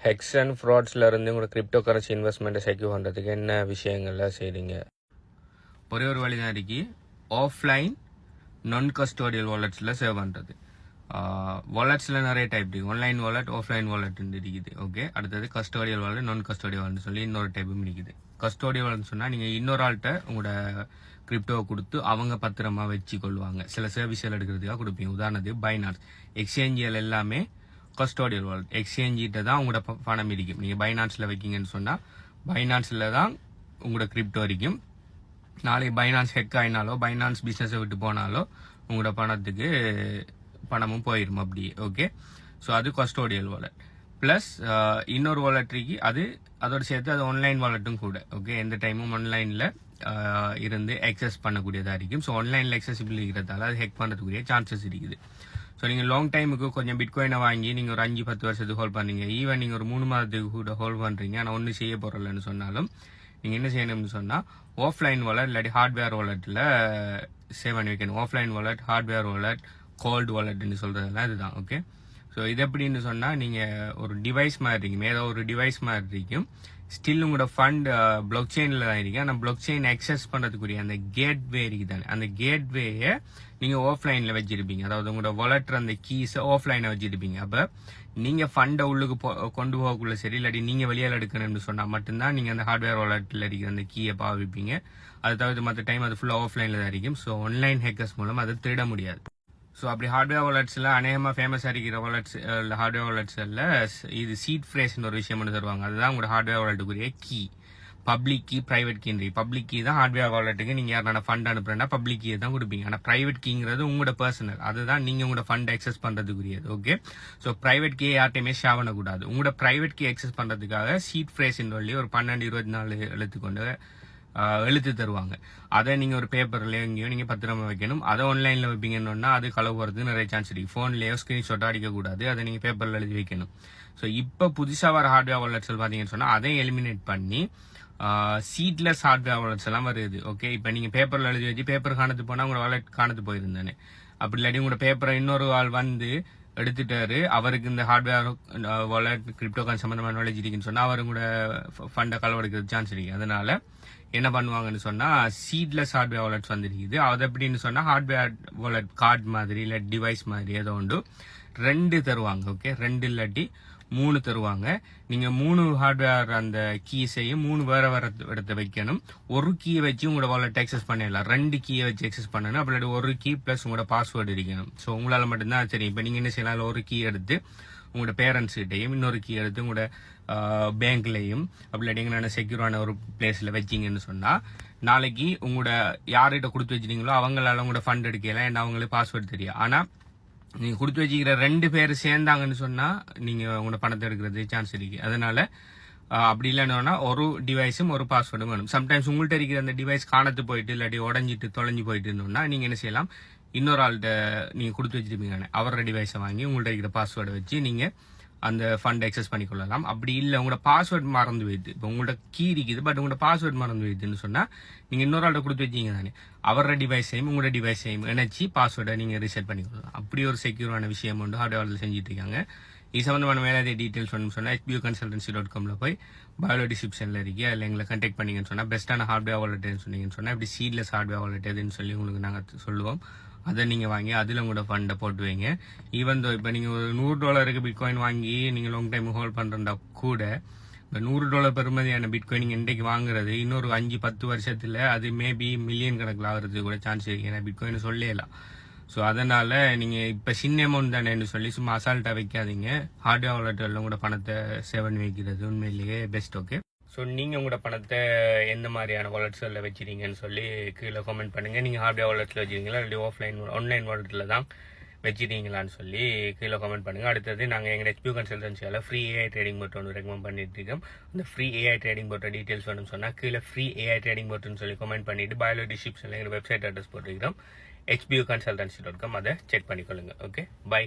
Hex and ஃப்ராட்ஸில் இருந்து உங்களோட crypto currency இன்வெஸ்ட்மெண்ட்டை secure பண்ணுறதுக்கு என்ன விஷயங்கள்லாம் செய்கிறீங்க? ஒரே ஒரு வழி தான் இருக்கு, ஆஃப்லைன் நான் கஸ்டோடியல் வாலெட்ஸில் சேவ் பண்ணுறது. வாலெட்ஸில் நிறைய டைப் இருக்குது, ஆன்லைன் வாலெட், ஆஃப்லைன் வாலெட் இருக்குது. ஓகே, அடுத்தது கஸ்டோடியல் வாலெட், நான் கஸ்டோடியல் வாலெட் சொல்லி இன்னொரு டைப்பும் இருக்குது. கஸ்டோடியல் வாலெட்னு சொன்னால் நீங்கள் இன்னொரு ஆள்கிட்ட உங்களோட கிரிப்டோவை கொடுத்து அவங்க பத்திரமா வச்சு கொள்வாங்க. சில சர்வீஸ்கள் எடுக்கிறதுக்காக கொடுப்பீங்க. உதாரணத்துக்கு பைனான்ஸ், எக்ஸ்சேஞ்சியல் எல்லாமே கஸ்டோடியல் வாலெட். எக்ஸ்சேஞ்சிட்ட தான் உங்களோட பணம் இருக்கும். நீங்கள் பைனான்ஸில் வைக்கிங்கன்னு சொன்னால் பைனான்ஸில் தான் உங்களோட கிரிப்டோ இருக்கும். நாளைக்கு பைனான்ஸ் ஹெக் ஆயினாலோ பைனான்ஸ் பிஸ்னஸை விட்டு போனாலோ உங்களோட பணத்துக்கு பணமும் போயிடும் அப்படியே. ஓகே, ஸோ அது கஸ்டோடியல் வாலெட். ப்ளஸ் இன்னொரு வாலெட்ரிக்கு அதோட சேர்த்து அது ஆன்லைன் வாலெட்டும் கூட. ஓகே, எந்த டைமும் ஆன்லைனில் இருந்து எக்ஸஸ் பண்ணக்கூடியதாக இருக்கும். ஸோ ஆன்லைனில் எக்ஸசிபிள் இருக்கிறதால அது ஹெக் பண்ணுறதுக்குரிய சான்சஸ் இருக்குது. ஸோ நீங்கள் லாங் டைமுக்கு கொஞ்சம் பிட்காயினை வாங்கி நீங்கள் ஒரு 5-10 வருஷத்துக்கு ஹோல்ட் பண்ணீங்க, ஈவன் நீங்கள் ஒரு 3 மாதத்துக்கு கூட ஹோல்ட் பண்ணுறீங்க, ஆனால் ஒன்றும் செய்ய போகிறலன்னு சொன்னாலும் நீங்கள் என்ன செய்யணும்னு சொன்னால் ஆஃப்லைன் வாலெட் இல்லாட்டி ஹார்ட்வேர் வாலெட்டில் சேவ் பண்ணி வைக்கணும். Offline wallet, hardware wallet, cold வாலெட்னு சொல்கிறதெல்லாம் இதுதான். ஓகே, ஸோ இது எப்படின்னு சொன்னால் நீங்கள் ஒரு டிவைஸ் மாதிரி இருக்கும், ஏதோ ஒரு டிவைஸ் மாதிரி இருக்கும். ஸ்டில் உங்களோட ஃபண்ட் பிளாக் செயினில் தான் இருக்கு. ஆனால் பிளாக் செயின் அக்சஸ் பண்ணுறதுக்குரிய அந்த கேட்வே இருக்கு தானே, அந்த கேட்வேயை நீங்கள் ஆஃப்லைனில் வச்சிருப்பீங்க. அதாவது உங்களோட வாலெட் அந்த கீஸை ஆஃப்லைனை வச்சிருப்பீங்க. அப்போ நீங்கள் ஃபண்டை உள்ளுக்கு கொண்டு போகக்குள்ள சரி, இல்லாட்டி நீங்கள் வெளியால் எடுக்கணும்னு சொன்னால் மட்டும்தான் நீங்கள் அந்த ஹார்ட்வேர் வாலெட்டில் இருக்கிற அந்த கீயை பாவிப்பீங்க. அதை தவிர்த்து மற்ற டைம் அது ஃபுல்லாக ஆஃப்லைனில் தான் இருக்கும். ஸோ ஆன்லைன் ஹேக்கர்ஸ் மூலம் அதை திருட முடியாது. ஸோ அப்படி ஹார்ட்வேர் வாலெட்ஸில் அநேகமாக ஃபேமஸாக இருக்கிற வாலெட்ஸ் ஹார்ட்வேர் வாலெட்ஸில் இது சீட் ஃப்ரேஸ்ன்னு ஒரு விஷயம் ஒன்று தருவாங்க. அதுதான் உங்களோட ஹார்ட்வேர் வாலெட்டுக்குரிய கீ. பப்ளிக் கீ, பிரைவேட் கீன்றி. பப்ளிக் கீ தான் ஹார்ட்வேர் வாலெட்டுக்கு நீங்கள் யாரான ஃபண்ட் அனுப்புறேன்னா பப்ளிக் கீயை தான் கொடுப்பீங்க. ஆனால் பிரைவேட் கீங்கிறது உங்களோட பர்சனல், அதுதான் நீங்கள் உங்களோட ஃபண்ட் அக்சஸ் பண்ணுறதுக்குரியது. ஓகே, ஸோ பிரைவேட் கீ யார்ட்டையுமே ஷேர் பண்ணக்கூடாது. உங்களோட பிரைவேட் கீ அக்சஸ் பண்ணுறதுக்காக சீட் ஃப்ரேஸ்ன்னு சொல்லி ஒரு 12-24 எழுத்து கொண்டு எழுத்து தருவாங்க. அதை நீங்கள் ஒரு பேப்பர்ல எங்கேயோ நீங்கள் பத்திரமா வைக்கணும். அதை ஆன்லைனில் வைப்பீங்கன்னா அது களவு போகிறதுக்கு நிறைய சான்ஸ் இருக்கு. ஃபோன்லேயோ ஸ்கிரீன்ஷாட் அடிக்கக்கூடாது, அதை நீங்கள் பேப்பரில் எழுதி வைக்கணும். ஸோ இப்போ புதுசாக வர ஹார்ட்வேர் வாலெட்ஸ் பார்த்தீங்கன்னு சொன்னால் அதை எலிமினேட் பண்ணி சீட்லெஸ் ஹார்ட்வேர் வாலெட்ஸ் எல்லாம் வருது. ஓகே, இப்போ நீங்கள் பேப்பரில் எழுதி வச்சு பேப்பர் காணத்து போனால் உங்களோட வாலெட் காணத்து போயிருந்தானே. அப்படி இல்லாட்டி உங்களோட பேப்பரை இன்னொரு ஆள் வந்து எடுத்துட்டாரு, அவருக்கு இந்த ஹார்ட்வேர் வாலெட் கிரிப்டோ காயின் சம்பந்தமான நாலேஜ் இருக்குன்னு சொன்னால் அவர் கூட ஃபண்டை களவெடுக்கிறது சான்ஸ் இருக்கு. அதனால என்ன பண்ணுவாங்கன்னு சொன்னா சீட்லெஸ் ஹார்ட்வேர் வாலெட்ஸ் வந்துருக்குது. அது எப்படின்னு சொன்னா ஹார்ட்வேர் வாலெட் கார்டு மாதிரி இல்லை டிவைஸ் மாதிரி ஏதோ ஒன்று 2 தருவாங்க. ஓகே, 2 இல்லாட்டி 3 தருவாங்க. நீங்க 3 ஹார்ட்வேர் அந்த கீஸையும் 3 வேற வேற இடத்த வைக்கணும். ஒரு கீயை வச்சு உங்களோட வாலெட் அக்சஸ் பண்ணிடலாம். 2 கீயை வச்சு அக்சஸ் பண்ணணும். அப்படி ஒரு கீ பிளஸ் உங்களோட பாஸ்வேர்டு இருக்கணும். ஸோ உங்களால மட்டும்தான் சரி. இப்போ நீங்க என்ன செய்யலாம், ஒரு கீ எடுத்து உங்களோட பேரண்ட்ஸ் கிட்டையும் இன்னொரு கீ எடுத்து உங்களோட பேங்க்லையும் அப்படி இல்லாட்டி செக்யூரான ஒரு பிளேஸ்ல வச்சிங்கன்னு சொன்னா நாளைக்கு உங்களோட யார்கிட்ட கொடுத்து வச்சிருக்கீங்களோ அவங்களால உங்களோட ஃபண்ட் எடுக்கலாம். ஏன்னா அவங்களுக்கு பாஸ்வேர்டு தெரியும். ஆனா நீங்க கொடுத்து வச்சுக்கிற 2 பேர் சேர்ந்தாங்கன்னு சொன்னா நீங்க உங்களோட பணத்தை எடுக்கிறது சான்ஸ் இருக்கு. அதனால அப்படி இல்லைன்னா ஒரு டிவைஸும் ஒரு பாஸ்வேர்டும் வேணும். சம்டைம்ஸ் உங்கள்கிட்ட இருக்கிற அந்த டிவைஸ் காணத்து போயிட்டு இல்லாட்டி உடஞ்சிட்டு தொலைஞ்சு போயிட்டு இருந்தோம்னா நீங்க என்ன செய்யலாம், இன்னொரு ஆள்கிட்ட நீங்க கொடுத்து வச்சிருப்பீங்க அவரோட டிவைஸை வாங்கி உங்கள்கிட்ட இருக்கிற பாஸ்வேர்டை வச்சு நீங்க அந்த ஃபண்ட் அக்சஸ் பண்ணிக்கொள்ளலாம். அப்படி இல்லை உங்களோட பாஸ்வேர்ட் மறந்து போயிடுது, இப்போ உங்களோட கீ இருக்குது பட் உங்களோட பாஸ்வேர்ட் மறந்து போயிடுதுன்னு சொன்னா நீங்க இன்னொரு ஆள்கிட்ட கொடுத்து வச்சீங்க தானே, அவரோட டிவைஸையும் உங்களோட டிவைஸையும் இணைச்சி பாஸ்வேர்டை நீங்க ரீசெட் பண்ணிக்கொள்ளலாம். அப்படி ஒரு செக்யூரான விஷயம் வந்து ஹார்ட்வேர்ல செஞ்சுட்டு இருக்காங்க. இது சம்பந்தமான மேலே டீட்டெயில்ஸ் வேணும்னு சொன்னா hbuconsultancy.com போய் பயோ டிஸ்கிரிப்ஷன்ல இருக்கு, அதில் எங்களை கண்டெக்ட் பண்ணீங்கன்னு சொன்னா பெஸ்ட்டான ஹார்ட்வேர் வாலெட்னு சொன்னீங்கன்னு சொன்னா இப்படி சீட்லெஸ் ஹார்ட்வேர் வாலெட் எதுன்னு சொல்லி உங்களுக்கு நாங்கள் சொல்லுவோம். அதை நீங்கள் வாங்கி அதில் உங்களோட ஃபண்டை போட்டு வைங்க. ஈவன் தோ இப்போ நீங்கள் ஒரு $100 பிட்காயின் வாங்கி நீங்கள் லாங் டைம் ஹோல்ட் பண்ணுறா கூட இப்போ $100 பெறுமதியான பிட்காயின் நீங்கள் இன்றைக்கு வாங்குறது இன்னொரு 5-10 வருஷத்தில் அது மேபி மில்லியன் கணக்கில் ஆகிறதுக்கு கூட சான்ஸ் இருக்கு. ஏன்னா பிட்காயின் சொல்லலாம். ஸோ அதனால நீங்கள் இப்போ சின்ன அமௌண்ட் தானேன்னு சொல்லி சும்மா அசால்ட்டாக வைக்காதீங்க. ஹார்ட்வேர் வாலெட்ல கூட பணத்தை சேவ் பண்ணி வைக்கிறது உண்மையிலேயே பெஸ்ட். ஓகே, ஸோ நீங்கள் உங்களோட பணத்தை எந்த மாதிரியான வாலெட்ஸில் வச்சுருங்கன்னு சொல்லி கீழே கமெண்ட் பண்ணுங்கள். நீங்கள் ஹார்ட்வேர் வாலெட்ஸில் வச்சுருக்கீங்களா இல்லை ஆன்லைன் வாலெட்டில் தான் வச்சுருக்கீங்களான்னு சொல்லி கீழே கமெண்ட் பண்ணுங்கள். அடுத்தது நாங்கள் எங்கள் HBU கன்சல்டன்சியால் ஃப்ரீ AI ட்ரேடிங் போட் ஒன்று ரெக்கமெண்ட் பண்ணிட்டு இருக்கோம். அந்த ஃப்ரீ AI ட்ரேடிங் போட்ட டீட்டெயில்ஸ் வேணும்னு சொன்னால் கீழே ஃப்ரீ AI ட்ரேடிங் போட்டுன்னு சொல்லி கமெண்ட் பண்ணிவிட்டு பயோ டிஸ்கிரிப்ஷனில் எங்கள் வெப்சைட் அட்ரஸ் போட்டுருக்கிறோம், hbuconsultancy.com. அதை செக் பண்ணிக்கொள்ளுங்க. Okay, by.